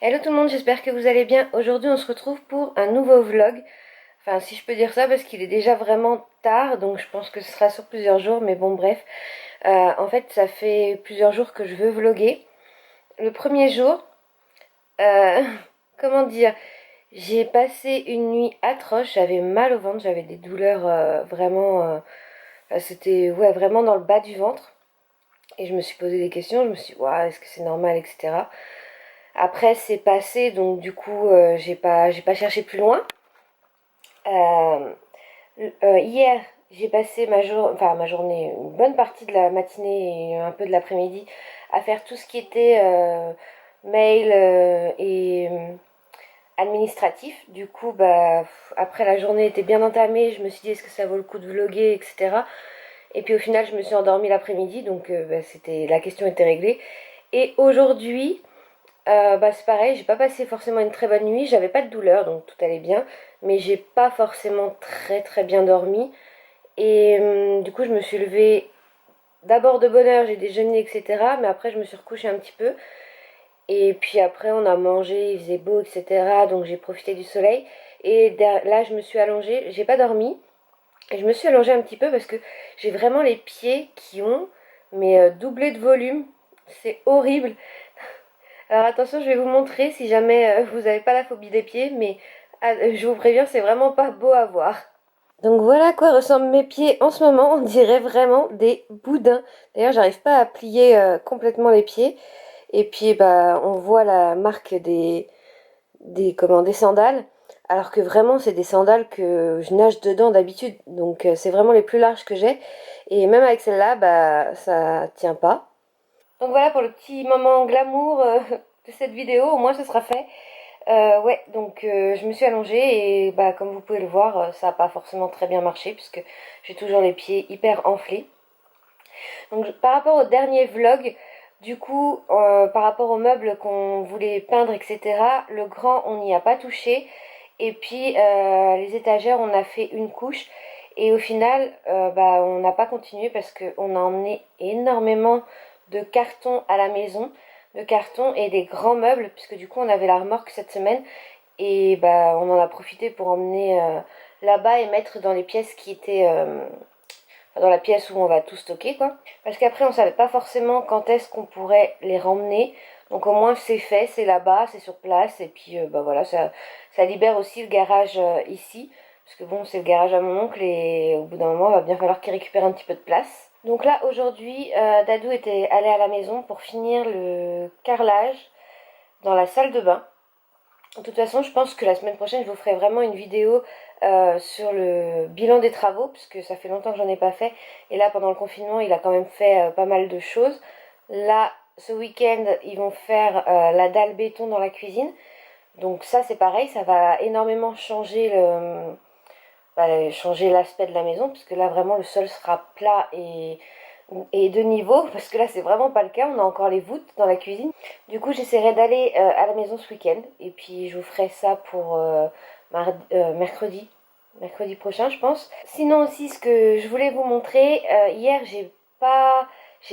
Hello tout le monde, j'espère que vous allez bien. Aujourd'hui on se retrouve pour un nouveau vlog. Enfin si je peux dire ça parce qu'il est déjà vraiment tard, donc je pense que ce sera sur plusieurs jours, mais bon bref. En fait ça fait plusieurs jours que je veux vlogger. Le premier jour, euh, comment dire, j'ai passé une nuit atroce, j'avais mal au ventre, j'avais des douleurs vraiment... c'était ouais, vraiment dans le bas du ventre. Et je me suis posé des questions, je me suis dit, ouais, est-ce que c'est normal, etc. Après c'est passé, donc du coup j'ai pas cherché plus loin. Euh, Hier j'ai passé ma journée, une bonne partie de la matinée et un peu de l'après-midi à faire tout ce qui était mail et administratif. Du coup après la journée était bien entamée, je me suis dit est-ce que ça vaut le coup de vlogger, etc. Et puis au final je me suis endormie l'après-midi, donc la question était réglée. Et aujourd'hui, c'est pareil, j'ai pas passé forcément une très bonne nuit, j'avais pas de douleur donc tout allait bien, mais j'ai pas forcément très très bien dormi. Et du coup, je me suis levée d'abord de bonne heure, j'ai déjeuné, etc. Mais après, je me suis recouchée un petit peu. Et puis après, on a mangé, il faisait beau, etc. Donc j'ai profité du soleil. Et là, je me suis allongée, j'ai pas dormi. Et je me suis allongée un petit peu parce que j'ai vraiment les pieds qui ont, mais doublé de volume. C'est horrible. Alors attention, je vais vous montrer si jamais vous n'avez pas la phobie des pieds, mais je vous préviens, c'est vraiment pas beau à voir. Donc voilà à quoi ressemblent mes pieds en ce moment, on dirait vraiment des boudins. D'ailleurs, j'arrive pas à plier complètement les pieds. Et puis on voit la marque des sandales, alors que vraiment c'est des sandales que je nage dedans d'habitude. Donc c'est vraiment les plus larges que j'ai. Et même avec celle-là, ça tient pas. Donc voilà pour le petit moment glamour de cette vidéo, au moins ce sera fait. Ouais, donc je me suis allongée et comme vous pouvez le voir, ça n'a pas forcément très bien marché puisque j'ai toujours les pieds hyper enflés. Donc par rapport au dernier vlog, du coup, par rapport aux meubles qu'on voulait peindre, etc., le grand, on n'y a pas touché. Et puis les étagères, on a fait une couche. Et au final, on n'a pas continué parce qu'on a emmené énormément de cartons à la maison, de cartons et des grands meubles, puisque du coup on avait la remorque cette semaine et on en a profité pour emmener là-bas et mettre dans les pièces qui étaient dans la pièce où on va tout stocker quoi. Parce qu'après on savait pas forcément quand est-ce qu'on pourrait les ramener. Donc au moins c'est fait, c'est là-bas, c'est sur place et puis voilà, ça libère aussi le garage ici. Parce que bon, c'est le garage à mon oncle et au bout d'un moment, il va bien falloir qu'il récupère un petit peu de place. Donc là, aujourd'hui, Dadou était allé à la maison pour finir le carrelage dans la salle de bain. De toute façon, je pense que la semaine prochaine, je vous ferai vraiment une vidéo sur le bilan des travaux, puisque ça fait longtemps que j'en ai pas fait. Et là, pendant le confinement, il a quand même fait pas mal de choses. Là, ce week-end, ils vont faire la dalle béton dans la cuisine. Donc ça, c'est pareil, ça va énormément changer changer l'aspect de la maison, puisque là, vraiment, le sol sera plat et de niveau, parce que là c'est vraiment pas le cas, on a encore les voûtes dans la cuisine. Du coup j'essaierai d'aller à la maison ce week-end, et puis je vous ferai ça pour mercredi prochain je pense. Sinon aussi ce que je voulais vous montrer, hier j'ai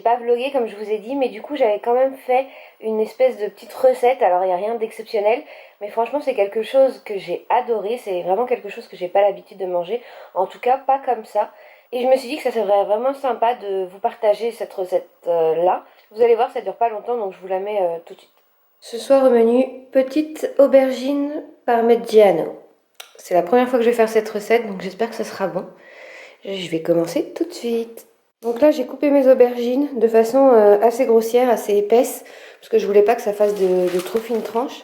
pas vlogué comme je vous ai dit, mais du coup j'avais quand même fait une espèce de petite recette. Alors il n'y a rien d'exceptionnel, mais franchement c'est quelque chose que j'ai adoré, c'est vraiment quelque chose que j'ai pas l'habitude de manger, en tout cas pas comme ça. Et je me suis dit que ça serait vraiment sympa de vous partager cette recette là. Vous allez voir, ça dure pas longtemps, donc je vous la mets tout de suite. Ce soir au menu, petite aubergine parmigiano. C'est la première fois que je vais faire cette recette, donc j'espère que ça sera bon. Je vais commencer tout de suite. Donc là, j'ai coupé mes aubergines de façon assez grossière, assez épaisse, parce que je voulais pas que ça fasse de trop fines tranches.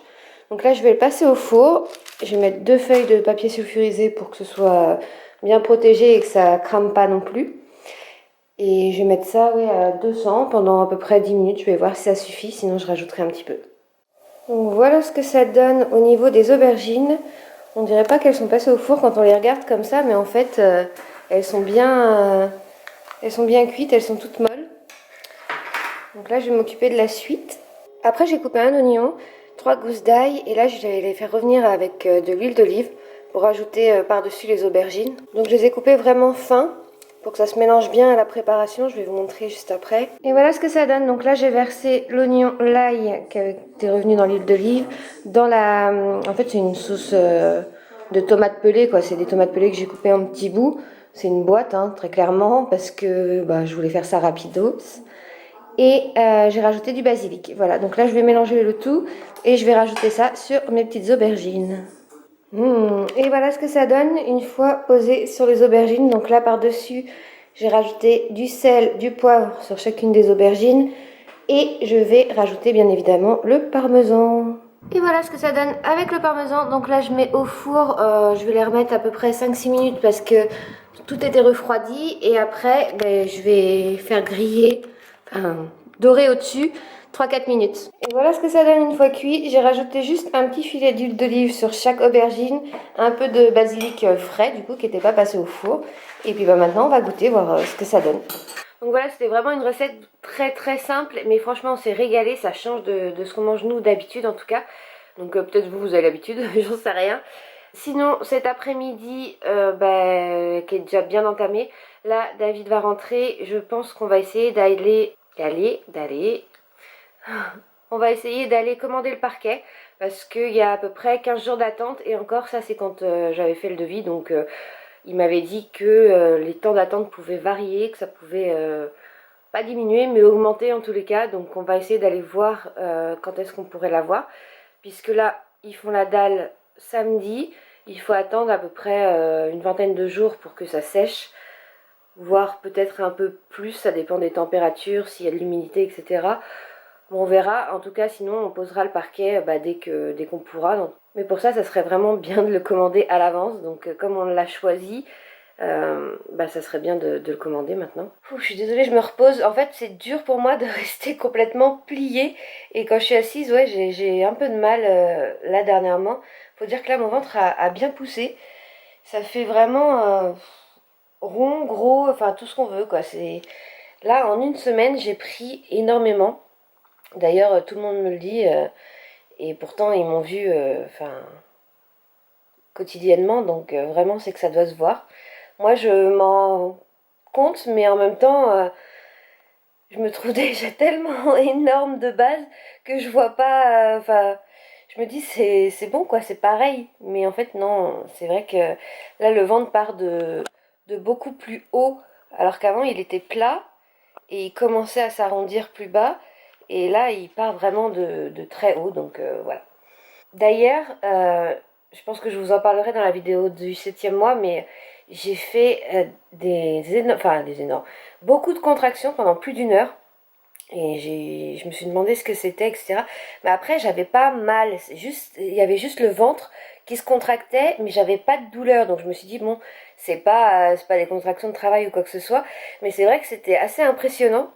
Donc là, je vais le passer au four. Je vais mettre 2 feuilles de papier sulfurisé pour que ce soit bien protégé et que ça crame pas non plus. Et je vais mettre ça à 200 pendant à peu près 10 minutes. Je vais voir si ça suffit, sinon je rajouterai un petit peu. Donc voilà ce que ça donne au niveau des aubergines. On dirait pas qu'elles sont passées au four quand on les regarde comme ça, mais en fait elles sont bien cuites, elles sont toutes molles. Donc là je vais m'occuper de la suite. Après j'ai coupé un oignon, 3 gousses d'ail et là je vais les faire revenir avec de l'huile d'olive pour ajouter par-dessus les aubergines. Donc je les ai coupées vraiment fins pour que ça se mélange bien à la préparation. Je vais vous montrer juste après. Et voilà ce que ça donne. Donc là, j'ai versé l'oignon, l'ail qui était revenu dans l'huile d'olive, dans la... En fait, c'est une sauce de tomates pelées, quoi. C'est des tomates pelées que j'ai coupées en petits bouts. C'est une boîte, hein, très clairement, parce que bah, je voulais faire ça rapidos. Et j'ai rajouté du basilic. Voilà, donc là, je vais mélanger le tout et je vais rajouter ça sur mes petites aubergines. Et voilà ce que ça donne une fois posé sur les aubergines. Donc là par-dessus, j'ai rajouté du sel, du poivre sur chacune des aubergines. Et je vais rajouter bien évidemment le parmesan. Et voilà ce que ça donne avec le parmesan. Donc là je mets au four, je vais les remettre à peu près 5-6 minutes parce que tout était refroidi. Et après ben, je vais faire griller, enfin dorer au-dessus 3-4 minutes. Et voilà ce que ça donne une fois cuit. J'ai rajouté juste un petit filet d'huile d'olive sur chaque aubergine, un peu de basilic frais du coup qui n'était pas passé au four. Et puis bah, maintenant on va goûter, voir ce que ça donne. Donc voilà, c'était vraiment une recette très simple, mais franchement on s'est régalé, ça change de ce qu'on mange nous d'habitude en tout cas. Donc peut-être vous avez l'habitude, j'en sais rien. Sinon cet après-midi, qui est déjà bien entamé, là David va rentrer, je pense qu'on va essayer d'aller... On va essayer d'aller commander le parquet parce qu'il y a à peu près 15 jours d'attente et encore ça c'est quand j'avais fait le devis, donc il m'avait dit que les temps d'attente pouvaient varier, que ça pouvait pas diminuer mais augmenter en tous les cas, donc on va essayer d'aller voir quand est-ce qu'on pourrait l'avoir, puisque là ils font la dalle samedi, il faut attendre à peu près une vingtaine de jours pour que ça sèche, voire peut-être un peu plus, ça dépend des températures, s'il y a de l'humidité, etc. Bon, on verra, en tout cas sinon on posera le parquet dès qu'on pourra. Donc. Mais pour ça, ça serait vraiment bien de le commander à l'avance. Donc comme on l'a choisi, ça serait bien de le commander maintenant. Je suis désolée, je me repose. En fait, c'est dur pour moi de rester complètement pliée. Et quand je suis assise, ouais, j'ai un peu de mal là dernièrement. Faut dire que là, mon ventre a bien poussé. Ça fait vraiment rond, gros, enfin tout ce qu'on veut, quoi. Là, en une semaine, j'ai pris énormément. D'ailleurs, tout le monde me le dit, et pourtant ils m'ont vu quotidiennement, donc vraiment c'est que ça doit se voir. Moi je m'en compte, mais en même temps, je me trouve déjà tellement énorme de base que je vois pas, je me dis c'est bon quoi, c'est pareil. Mais en fait non, c'est vrai que là le ventre part de beaucoup plus haut, alors qu'avant il était plat et il commençait à s'arrondir plus bas. Et là, il part vraiment de très haut, donc voilà. D'ailleurs, je pense que je vous en parlerai dans la vidéo du 7e mois, mais j'ai fait des énormes, beaucoup de contractions pendant plus d'une heure. Et je me suis demandé ce que c'était, etc. Mais après, j'avais pas mal. Il y avait juste le ventre qui se contractait, mais j'avais pas de douleur. Donc je me suis dit, bon, c'est pas des contractions de travail ou quoi que ce soit. Mais c'est vrai que c'était assez impressionnant.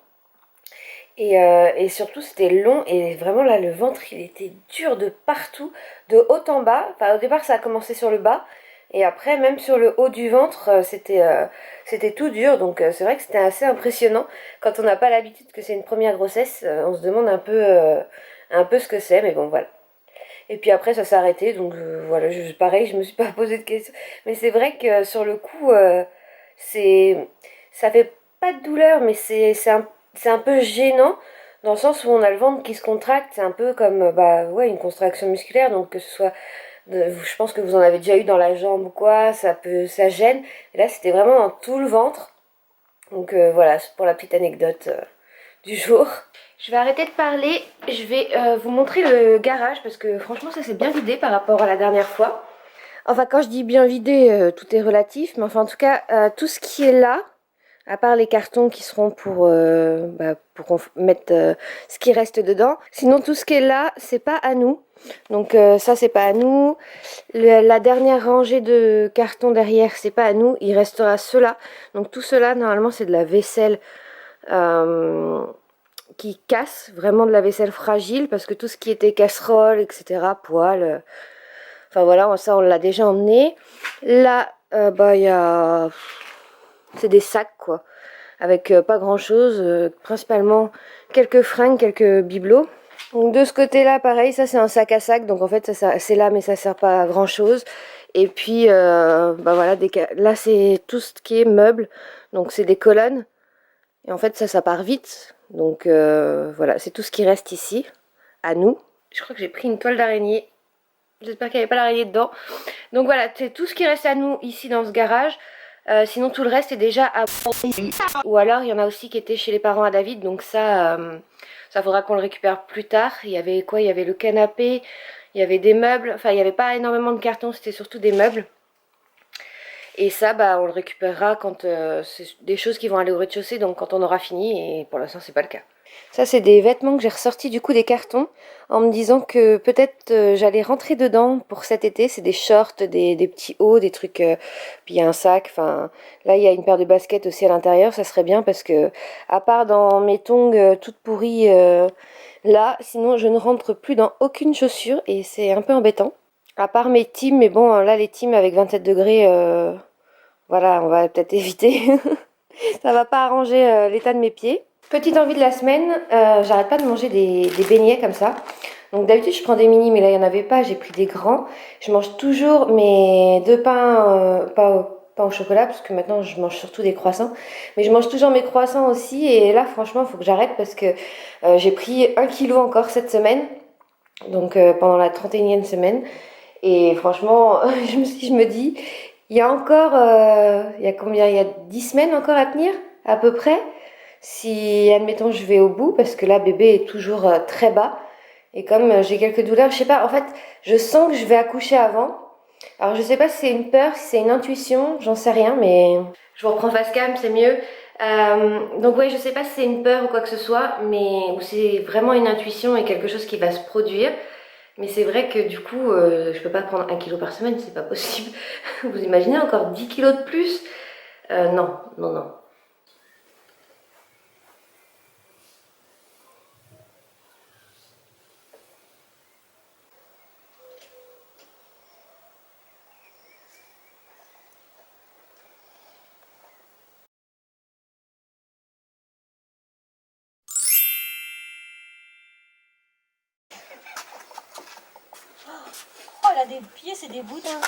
Et surtout c'était long et vraiment là le ventre il était dur de partout, de haut en bas. Enfin au départ ça a commencé sur le bas et après même sur le haut du ventre c'était tout dur, donc c'est vrai que c'était assez impressionnant. Quand on n'a pas l'habitude que c'est une première grossesse, on se demande un peu ce que c'est, mais bon voilà. Et puis après ça s'est arrêté, donc voilà, pareil je me suis pas posé de questions. Mais c'est vrai que sur le coup c'est ça fait pas de douleur, mais c'est un peu gênant dans le sens où on a le ventre qui se contracte. C'est un peu comme ouais, une contraction musculaire, donc que ce soit je pense que vous en avez déjà eu dans la jambe ou quoi, ça gêne. Et là c'était vraiment dans tout le ventre, donc voilà, c'est pour la petite anecdote du jour. Je vais arrêter de parler, je vais vous montrer le garage parce que franchement ça s'est bien vidé par rapport à la dernière fois. Enfin quand je dis bien vidé, tout est relatif, mais enfin en tout cas tout ce qui est là, à part les cartons qui seront pour qu'on mette ce qui reste dedans. Sinon tout ce qui est là, c'est pas à nous. Donc ça c'est pas à nous. La dernière rangée de cartons derrière, c'est pas à nous. Il restera cela. Donc tout cela normalement c'est de la vaisselle qui casse, vraiment de la vaisselle fragile, parce que tout ce qui était casserole, etc., poêle, enfin voilà, ça on l'a déjà emmené. Là, il y a... c'est des sacs quoi, avec pas grand chose, principalement quelques fringues, quelques bibelots. Donc de ce côté là pareil, ça c'est un sac à sac, donc en fait c'est là mais ça sert pas à grand chose. Et puis voilà, là c'est tout ce qui est meubles, Donc c'est des colonnes. Et en fait ça part vite. Donc voilà, c'est tout ce qui reste ici, à nous. Je crois que j'ai pris une toile d'araignée. J'espère qu'il n'y avait pas d'araignée dedans. Donc voilà, c'est tout ce qui reste à nous ici dans ce garage. Sinon tout le reste est déjà à... Ou alors il y en a aussi qui étaient chez les parents à David. Donc ça faudra qu'on le récupère plus tard. Il y avait quoi? Il y avait le canapé, il y avait des meubles. Enfin il n'y avait pas énormément de cartons, c'était surtout des meubles. Et ça, bah, on le récupérera quand c'est des choses qui vont aller au rez-de-chaussée, donc quand on aura fini, et pour l'instant, c'est pas le cas. Ça, c'est des vêtements que j'ai ressortis du coup des cartons, en me disant que peut-être j'allais rentrer dedans pour cet été. C'est des shorts, des petits hauts, des trucs, puis il y a un sac, enfin, là, il y a une paire de baskets aussi à l'intérieur, ça serait bien parce que, à part dans mes tongs toutes pourries là, sinon, je ne rentre plus dans aucune chaussure, et c'est un peu embêtant. À part mes teams, mais bon, là, les teams avec 27 degrés... voilà, on va peut-être éviter. Ça va pas arranger l'état de mes pieds. Petite envie de la semaine, j'arrête pas de manger des beignets comme ça. Donc d'habitude je prends des mini, mais là il n'y en avait pas, j'ai pris des grands. Je mange toujours mes deux pains, pas au chocolat, parce que maintenant je mange surtout des croissants. Mais je mange toujours mes croissants aussi, et là franchement il faut que j'arrête parce que j'ai pris 1 kilo encore cette semaine. Donc pendant la 31e semaine. Et franchement, je me dis, il y a encore, il y a combien? Il y a 10 semaines encore à tenir, à peu près. Si, admettons, je vais au bout, parce que là, bébé est toujours très bas. Et comme j'ai quelques douleurs, je sais pas, en fait, je sens que je vais accoucher avant. Alors, je sais pas si c'est une peur, si c'est une intuition, j'en sais rien, mais je vous reprends face cam, c'est mieux. Donc, ouais, je sais pas si c'est une peur ou quoi que ce soit, mais ou c'est vraiment une intuition et quelque chose qui va se produire. Mais c'est vrai que du coup, je peux pas prendre 1 kilo par semaine, c'est pas possible. Vous imaginez encore 10 kilos de plus? Non, non, non. Oh, elle a des pieds, c'est des boudins.